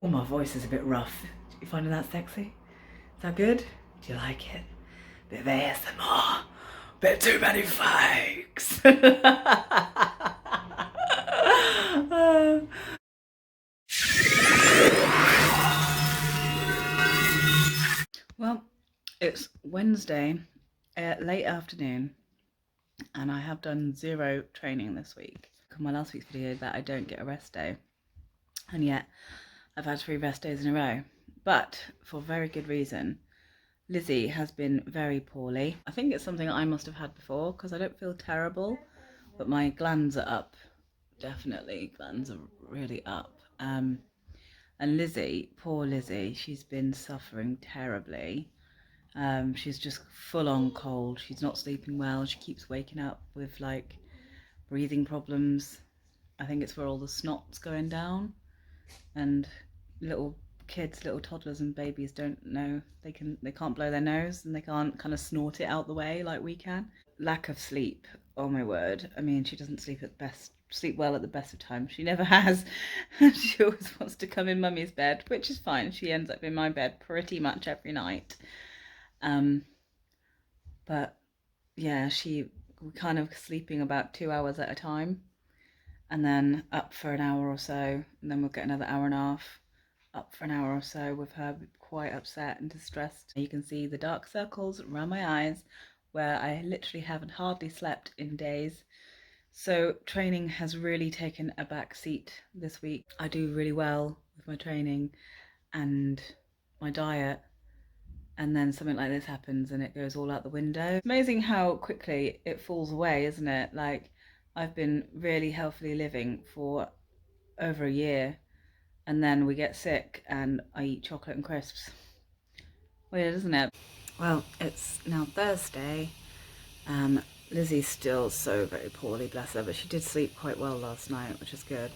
Oh, my voice is a bit rough. You finding that sexy? Is that good? Do you like it? Bit of ASMR. Bit too many fakes. Well, it's Wednesday, late afternoon, and I have done 0 training this week. On my last week's video that I don't get a rest day, and yet I've had 3 rest days in a row, but for very good reason. Lizzie has been very poorly. I think it's something I must have had before because I don't feel terrible, but my glands are up. Definitely, glands are really up. And Lizzie, poor Lizzie, she's been suffering terribly. She's just full on cold. She's not sleeping well. She keeps waking up with like breathing problems. I think it's where all the snot's going down, and little kids, little toddlers and babies don't know they can't blow their nose, and they can't kind of snort it out the way like we can. Lack of sleep, oh my word. I mean, she doesn't sleep well at the best of times. She never has. She always wants to come in mummy's bed, which is fine. She ends up in my bed pretty much every night. But yeah, we're kind of sleeping about 2 hours at a time, and then up for an hour or so, and then we'll get another hour and a half up for an hour or so with her quite upset and distressed. You can see the dark circles around my eyes where I literally haven't hardly slept in days. So training has really taken a back seat this week. I do really well with my training and my diet, and then something like this happens and it goes all out the window. It's amazing how quickly it falls away, isn't it? Like, I've been really healthily living for over a year, and then we get sick and I eat chocolate and crisps. Weird, isn't it? Well, it's now Thursday. Lizzie's still so very poorly, bless her, but she did sleep quite well last night, which is good,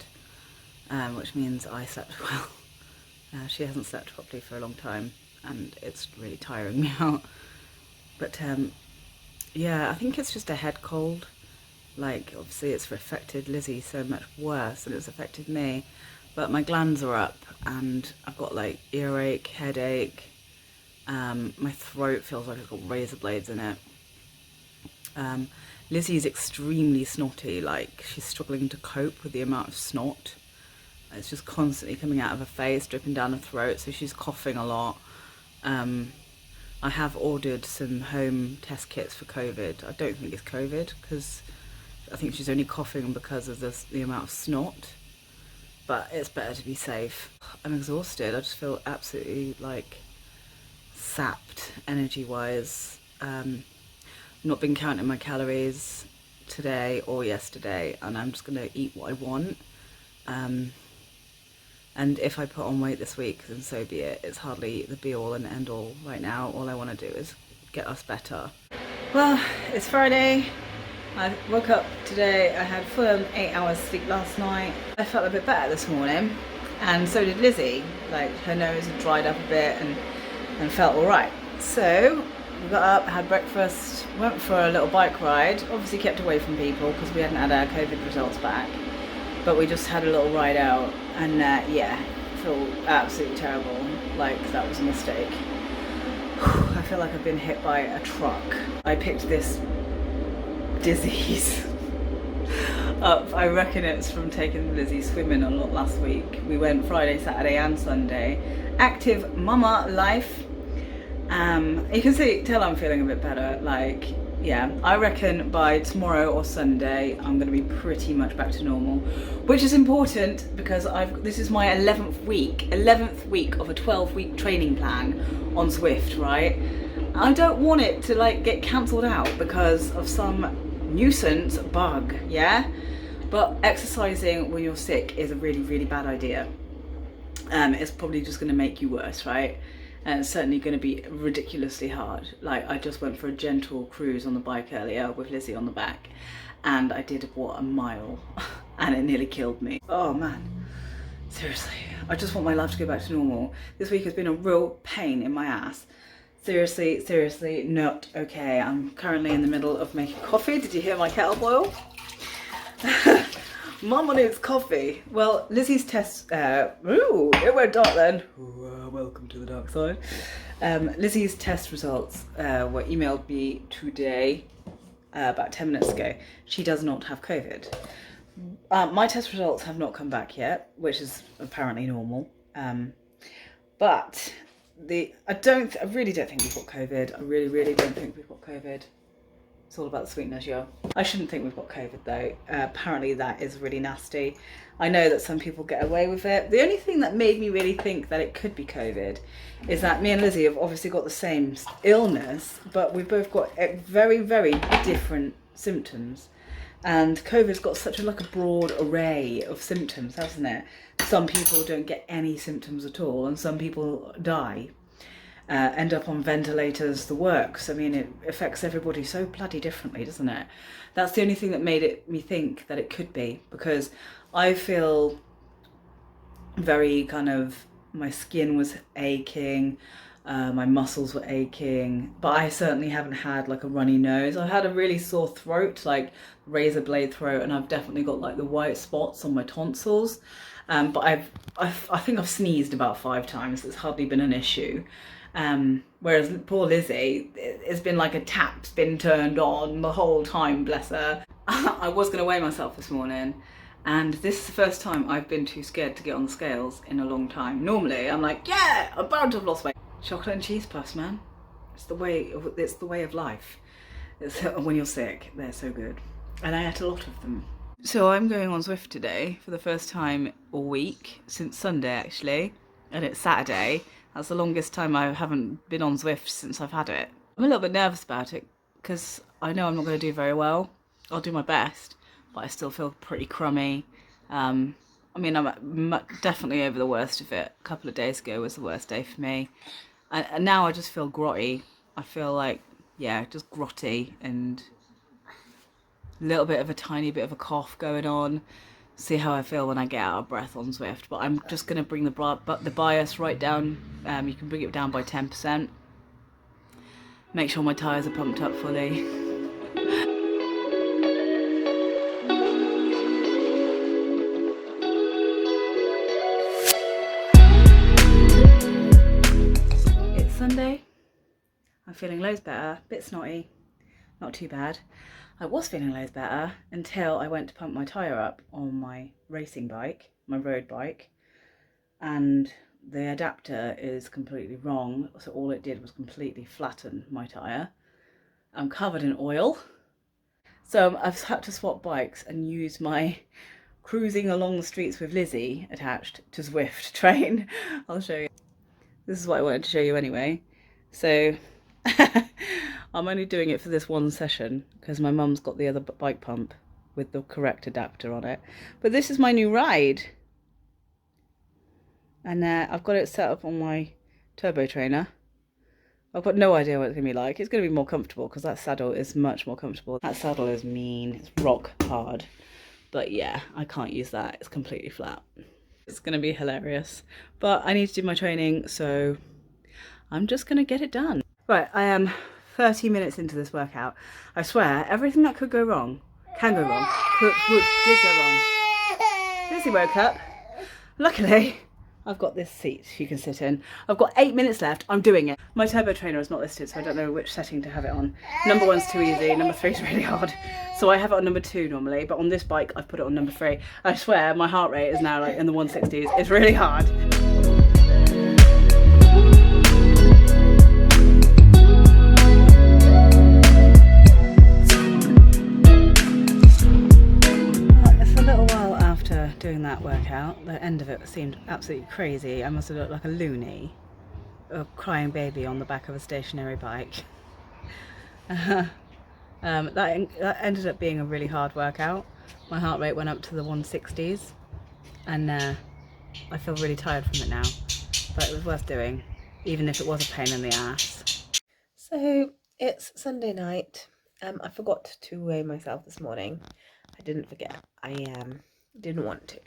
which means I slept well. She hasn't slept properly for a long time, and it's really tiring me out. But yeah, I think it's just a head cold. Like, obviously it's affected Lizzie so much worse than it's affected me, but my glands are up and I've got like earache, headache, my throat feels like it's got razor blades in it. Lizzie's extremely snotty, like she's struggling to cope with the amount of snot. It's just constantly coming out of her face, dripping down her throat, so she's coughing a lot. I have ordered some home test kits for COVID. I don't think it's COVID, because I think she's only coughing because of the amount of snot. But it's better to be safe. I'm exhausted. I just feel absolutely like sapped energy-wise. Not been counting my calories today or yesterday, and I'm just gonna eat what I want. And if I put on weight this week, then so be it. It's hardly the be-all and end-all right now. All I want to do is get us better. Well, it's Friday. I woke up today, I had full 8 hours sleep last night. I felt a bit better this morning, and so did Lizzie. Like, her nose had dried up a bit and felt all right. So we got up, had breakfast, went for a little bike ride. Obviously kept away from people because we hadn't had our COVID results back, but we just had a little ride out, and yeah, I feel absolutely terrible. Like, that was a mistake. I feel like I've been hit by a truck. I picked this disease up. I reckon it's from taking Lizzie swimming a lot last week. We went Friday, Saturday and Sunday. Active mama life. You can tell I'm feeling a bit better. Like, yeah, I reckon by tomorrow or Sunday I'm going to be pretty much back to normal, which is important because this is my 11th week of a 12-week training plan on Zwift, right? I don't want it to like get cancelled out because of some nuisance bug, yeah? But exercising when you're sick is a really, really bad idea. It's probably just going to make you worse, right? And it's certainly going to be ridiculously hard. Like, I just went for a gentle cruise on the bike earlier with Lizzie on the back, and I did, what, a mile, and it nearly killed me. Oh man, seriously, I just want my life to go back to normal. This week has been a real pain in my ass. Seriously, not okay. I'm currently in the middle of making coffee. Did you hear my kettle boil? Mama needs coffee. Well, Lizzie's test, ooh, it went dark then. Ooh, welcome to the dark side. Lizzie's test results were emailed me today, about 10 minutes ago. She does not have COVID. My test results have not come back yet, which is apparently normal. But I really don't think we've got COVID. I really don't think we've got COVID. It's all about the sweetness, yeah. I shouldn't think we've got COVID though. Apparently that is really nasty. I know that some people get away with it. The only thing that made me really think that it could be COVID is that me and Lizzie have obviously got the same illness, but we've both got very different symptoms. And COVID's got such a broad array of symptoms, hasn't it? Some people don't get any symptoms at all, and some people die. End up on ventilators, the works. I mean, it affects everybody so bloody differently, doesn't it? That's the only thing that made me think that it could be, because I feel very my skin was aching, my muscles were aching, but I certainly haven't had a runny nose. I've had a really sore throat, razor blade throat, and I've definitely got the white spots on my tonsils. But I think I've sneezed about 5 times. It's hardly been an issue. Whereas poor Lizzie, it's been like a tap's been turned on the whole time, bless her. I was going to weigh myself this morning, and this is the first time I've been too scared to get on the scales in a long time. Normally I'm like, yeah, I'm bound to have lost weight. Chocolate and cheese puffs, man. It's the way of life. When you're sick, they're so good. And I ate a lot of them. So I'm going on Zwift today for the first time all week, since Sunday actually, and it's Saturday. That's the longest time I haven't been on Zwift since I've had it. I'm a little bit nervous about it because I know I'm not going to do very well. I'll do my best, but I still feel pretty crummy. I mean, I'm definitely over the worst of it. A couple of days ago was the worst day for me. And now I just feel grotty. I feel just grotty and a little bit of a tiny bit of a cough going on. See how I feel when I get out of breath on Zwift. But I'm just going to bring the bias right down. You can bring it down by 10%. Make sure my tyres are pumped up fully. It's Sunday. I'm feeling loads better. Bit snotty. Not too bad. I was feeling loads better until I went to pump my tyre up on my racing bike, my road bike, and the adapter is completely wrong, so all it did was completely flatten my tyre. I'm covered in oil, so I've had to swap bikes and use my cruising along the streets with Lizzie attached to Zwift train. I'll show you. This is what I wanted to show you anyway. So I'm only doing it for this one session because my mum's got the other bike pump with the correct adapter on it. But this is my new ride. And I've got it set up on my turbo trainer. I've got no idea what it's going to be like. It's going to be more comfortable because that saddle is much more comfortable. That saddle is mean. It's rock hard. But yeah, I can't use that. It's completely flat. It's going to be hilarious. But I need to do my training, so I'm just going to get it done. Right, I am 30 minutes into this workout. I swear, everything that could go wrong, can go wrong, did go wrong. Lizzie woke up. Luckily, I've got this seat you can sit in. I've got 8 minutes left. I'm doing it. My turbo trainer is not listed, so I don't know which setting to have it on. Number 1's too easy. Number 3's really hard. So I have it on number 2 normally, but on this bike, I've put it on number 3. I swear, my heart rate is now in the 160s. It's really hard. Doing that workout, the end of it seemed absolutely crazy. I must have looked like a loony, a crying baby on the back of a stationary bike. That ended up being a really hard workout. My heart rate went up to the 160s, and I feel really tired from it now, but it was worth doing, even if it was a pain in the ass. So it's Sunday night. I forgot to weigh myself this morning. I didn't forget. I didn't want to.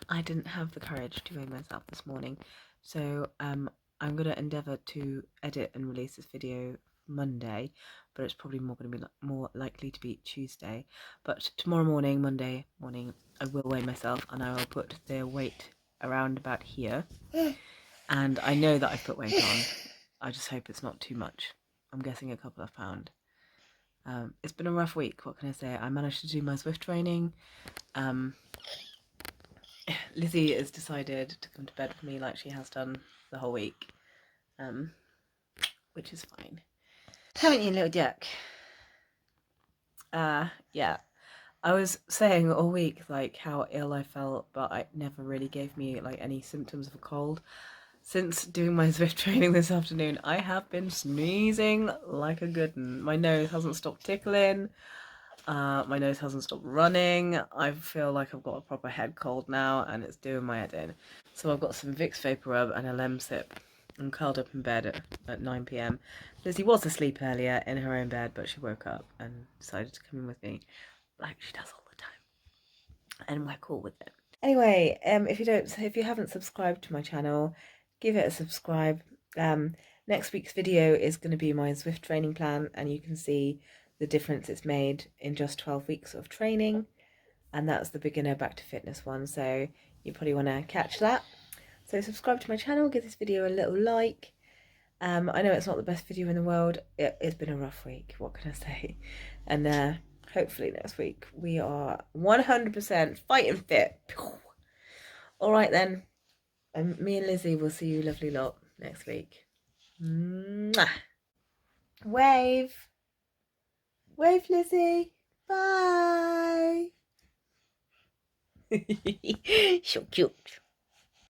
I didn't have the courage to weigh myself this morning. So I'm going to endeavour to edit and release this video Monday, but it's probably more going to be more likely to be Tuesday. But tomorrow morning, Monday morning, I will weigh myself and I will put the weight around about here. And I know that I've put weight on. I just hope it's not too much. I'm guessing a couple of pounds. It's been a rough week. What can I say? I managed to do my Zwift training. Lizzie has decided to come to bed with me like she has done the whole week, which is fine. Haven't you, little duck? Yeah. I was saying all week like how ill I felt, but it never really gave me like any symptoms of a cold. Since doing my Zwift training this afternoon, I have been sneezing like a good one. My nose hasn't stopped tickling. My nose hasn't stopped running. I feel like I've got a proper head cold now and it's doing my head in. So I've got some Vicks Vapor Rub and a Lemsip. I'm curled up in bed at 9 p.m. Lizzie was asleep earlier in her own bed, but she woke up and decided to come in with me like she does all the time. And we're cool with it. Anyway, if you haven't subscribed to my channel, give it a subscribe. Next week's video is going to be my Zwift training plan, and you can see the difference it's made in just 12 weeks of training, and that's the beginner back to fitness one, so you probably want to catch that. So subscribe to my channel, give this video a little like. I know it's not the best video in the world. It's been a rough week, what can I say? And hopefully next week we are 100% fighting fit. Alright then, me and Lizzie will see you lovely lot next week. Mwah. Wave. Wave, Lizzie. Bye. So cute.